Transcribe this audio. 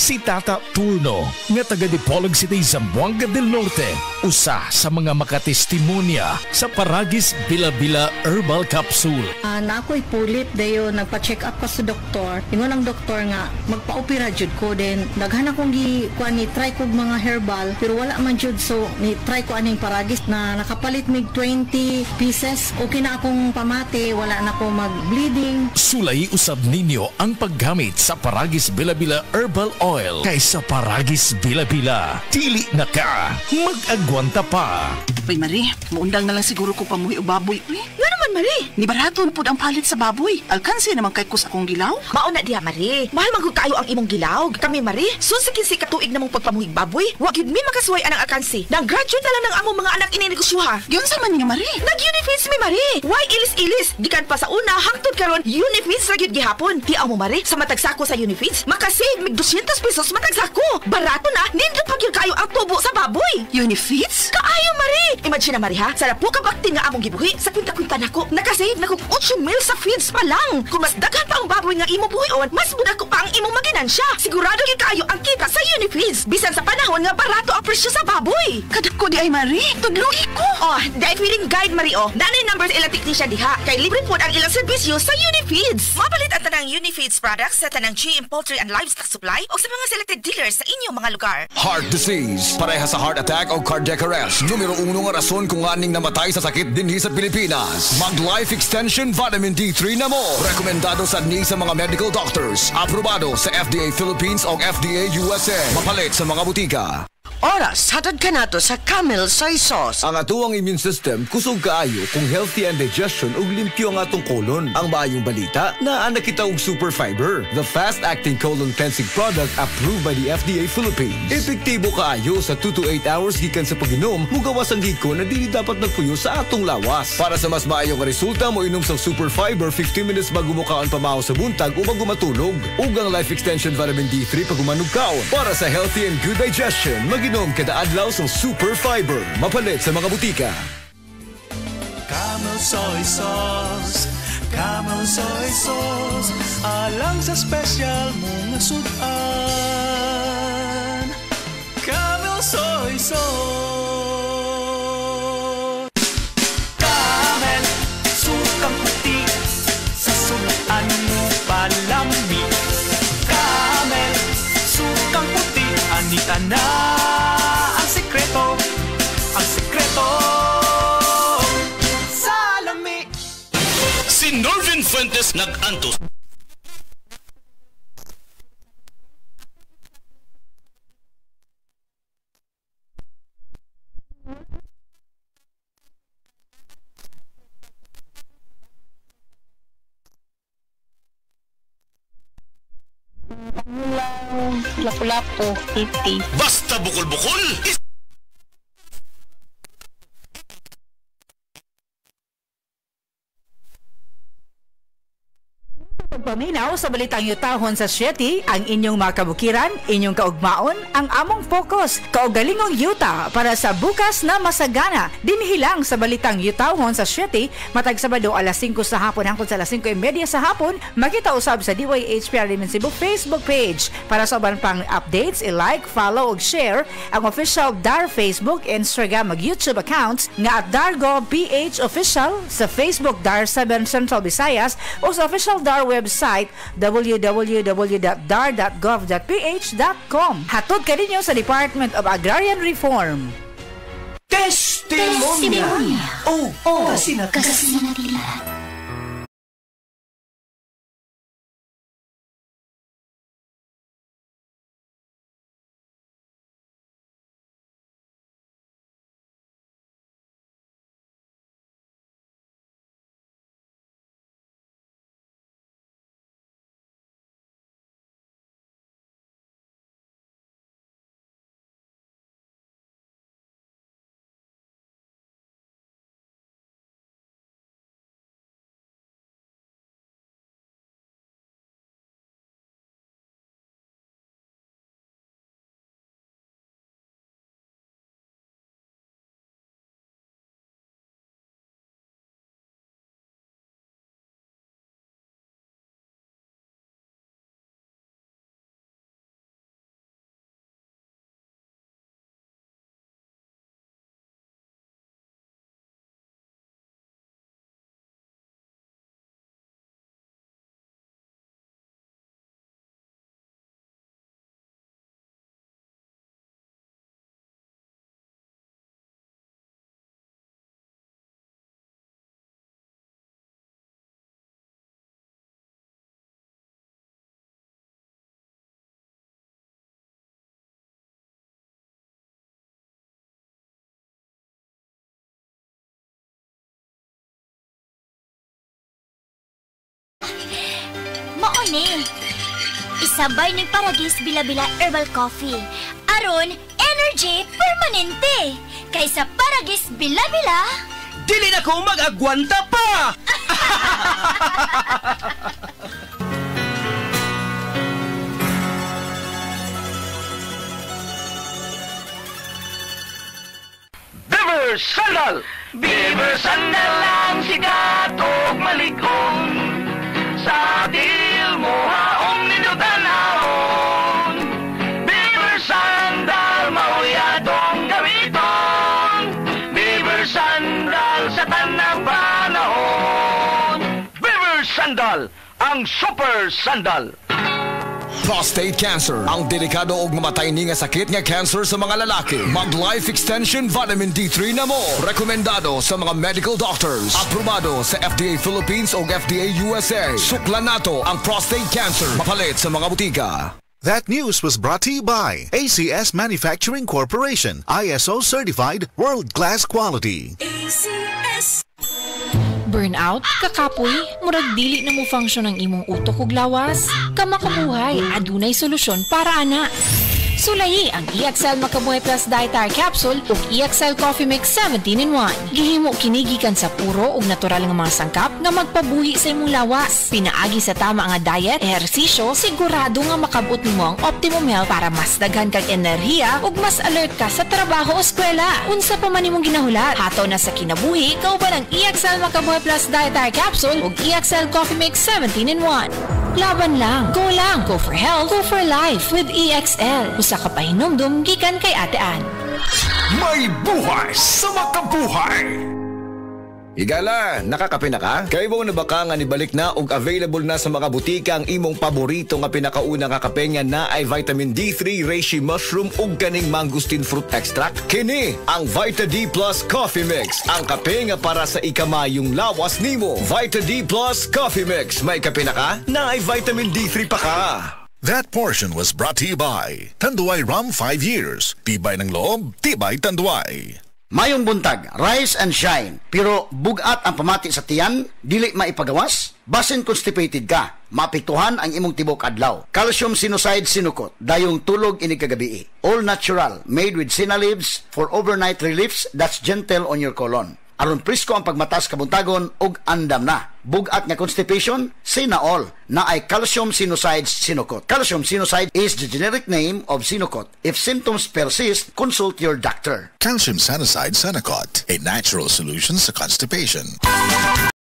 Si Tata Turno, nga taga Dipolog City, Zamboanga del Norte, usa sa mga makatestimonya sa Paragis Bila-Bila Herbal Capsule. Na ako'y pulip dayo nagpa-check up ko sa doktor. Ingon ang doktor nga magpa-opera jud ko, din daghan akong ni try ko mga herbal pero wala man jud, so ni try ko aning Paragis na nakapalit mig 20 pieces. Okay na akong pamate, wala na ako mag-bleeding. Sulay usab ninyo ang paggamit sa Paragis Bila-Bila Herbal Oil kaysa Paragis Bila-Bila. Dili na ka, mag-agwanta pa. Uy, Marie, maundang na lang siguro ko pamuhi o baboy. Uy, Nga naman, Marie. ni barato na po ang palit sa baboy. Alkansi naman kay kus akong gilaw. Mauna diha, Marie. Mahal magod kayo ang imong gilaw. Kami, Marie, sunsikin si katuig namong pagpamuhig baboy. Wag yun mi makasuway anang alkansi. Nag-graduate na lang ng among mga anak ininegosyoha. Yun sa man nga, Marie. Nag-Unifeeds mi, Marie. Why ilis-ilis? Gikan pa sa una, hangtod karon Unifeeds ra gyud gihapon. Tiaw mo, Marie, sa matag sako sa Unifeeds, makasave mig 200 pesos matag sako. Barato na, nindo pa gyud kayo ang tubo sa baboy. Unifeeds? Kaayo, Marie! Imagine na, Marie, ha? Sa po kabakti nga among gibuhi, sa kwinta-kwinta nako, nakasave na kong 8 mil sa feeds pa lang. Kung mas daghan pa ang baboy nga imo buhion, mas budak ko pa ang imong maginansya. Sigurado gyud kayo ang kita sa Unifeeds. Bisan sa panahon nga barato ang presyo sa baboy. Kadak ko di ay, Marie. Tudluhi ko. Oh, dahil feeding guide, Marie, oh. Nanay numbers ilang technician diha. Kay libre po ang ilang serbisyo sa Unifeeds. Mapalit ang tanang Unifeeds products sa tanang GM Poultry and Livestock Supply o sa mga selected dealers sa inyong mga lugar. Heart disease, pareha sa heart attack o cardiac arrest. Numero 1 nga rason kung aning namatay sa sakit dinhi sa Pilipinas. Mag Life Extension Vitamin D3 na mo. Rekomendado sa ni sa mga medical doctors. Aprobado sa FDA Philippines o FDA USA. Mapalit sa mga butika. Oras, hatod ka nato sa Camel Soy Sauce. Ang atuang immune system kusog kaayo kung healthy and digestion ug limpyo ang atong colon. Ang maayong balita, naa na kita og super fiber, the fast-acting colon cleansing product approved by the FDA Philippines. Epektibo kaayo sa 2 to 8 hours gikan sa pag-inom, mugawas ang hiko na dili dapat nagpuyo sa atong lawas. Para sa mas maayong resulta, mo inom sa super fiber 15 minutes bago mo kaon pamahaw sa buntag o bago matulog. Ug ang Life Extension Vitamin D3 pag umanog kaon. Para sa healthy and good digestion, maginom kada adlaw sa super fiber. Mapalit sa mga butika. Camel Soy Sauce, Camel Soy Sauce, alang sa special mong sudan. Camel Soy Sauce. Camel, sukang puti, sa sudan mo palami. Camel, sukang puti, anita na. Ang sekreto salami. Si Norvin Fuentes nag-antos. Lapu-lapu, iti. Basta bukol-bukol. Paminaw sa balitang yutahon sa Sieti, ang inyong mga kabukiran, inyong kaugmaon, ang among focus, kaugalingong yuta para sa bukas na masagana. Dinhilang sa balitang yutahon sa Sieti, matag Sabado alas 5 sa hapon hangtod sa alas 5:30 sa hapon, makita usab sa DYHPR Cebu Facebook page. Para sa uban pang updates, i-like, follow ug share ang official DAR Facebook, Instagram ug YouTube accounts nga at DARGO PH Official sa Facebook DAR 7 Central Visayas o sa official DAR website www.dar.gov.ph.com. Hatod ka ninyo sa Department of Agrarian Reform. Testimonya. Oh, kasi Kasinatilan. kini. Isabay ni Paragis Bila-Bila Herbal Coffee. Aron, energy permanente. Kaysa Paragis Bila-Bila, dili na ko mag-agwanta pa! Beaver Sandal! Beaver Sandal ang sikat o maligong sa dil mo haong ninutanahon. Beaver Sandal mauyadong gamiton. Beaver Sandal sa tanang panahon. Beaver Sandal, ang super sandal. Prostate cancer, ang delikado ug mamatay ni nga sakit nga cancer sa mga lalaki. Mag-Life Extension Vitamin D3 na mo. Rekomendado sa mga medical doctors. Aprobado sa FDA Philippines o FDA USA. Suklan nato ang prostate cancer. Mapalit sa mga butika. That news was brought to you by ACS Manufacturing Corporation, ISO certified, world-class quality. ACS. Burnout, kakapoy, murag dili na mo function ang imong utok ug lawas. Kamakabuhay, adunay solusyon para ana. Sulayi ang EXL Makabuhay Plus Dietary Capsule ug EXL Coffee Mix 17-in-1. Gihimo kini gikan sa puro ug natural nga mga sangkap nga magpabuhi sa imong lawas. Pinaagi sa tama nga diet, ehersisyo, sigurado nga makabot nimo ang optimum health para mas daghan kag enerhiya ug mas alert ka sa trabaho o eskwela. Unsa pa man imong ginahulat, hataw na sa kinabuhi, kauban ang EXL Makabuhay Plus Dietary Capsule ug EXL Coffee Mix 17-in-1. Laban lang, go for health, go for life with EXL. Usa ka pahinumdum gikan kay Ate Ann. May buhay sa makabuhay! Higala, nakakape na ka? Kaya mo na baka nga nibalik na ug available na sa mga butika ang imong paborito nga pinakauna nga kape nga na ay vitamin D3, reishi mushroom ug kaning mangosteen fruit extract? Kini ang Vita D Plus Coffee Mix, ang kape nga para sa ikamayong lawas nimo. Vita D Plus Coffee Mix, may kape na ka? Na ay vitamin D3 pa ka. That portion was brought to you by Tanduay Rum 5 years. Tibay ng loob, tibay Tanduay. Mayong buntag, rise and shine, pero bugat ang pamati sa tiyan, dili maipagawas? Basin constipated ka, maapektuhan ang imong tibok adlaw. Calcium Sinucide Sinukot, dayong tulog inig kagabi. All natural, made with sina leaves for overnight reliefs that's gentle on your colon. Aron presko ang pagmatas kabuntagon ug andam na. Bugat nga constipation, Sina All, na ay Calcium Sinucide Sinukot. Calcium Sinucide is the generic name of Sinukot. If symptoms persist, consult your doctor. Calcium Sinucide Sinukot, a natural solution sa constipation.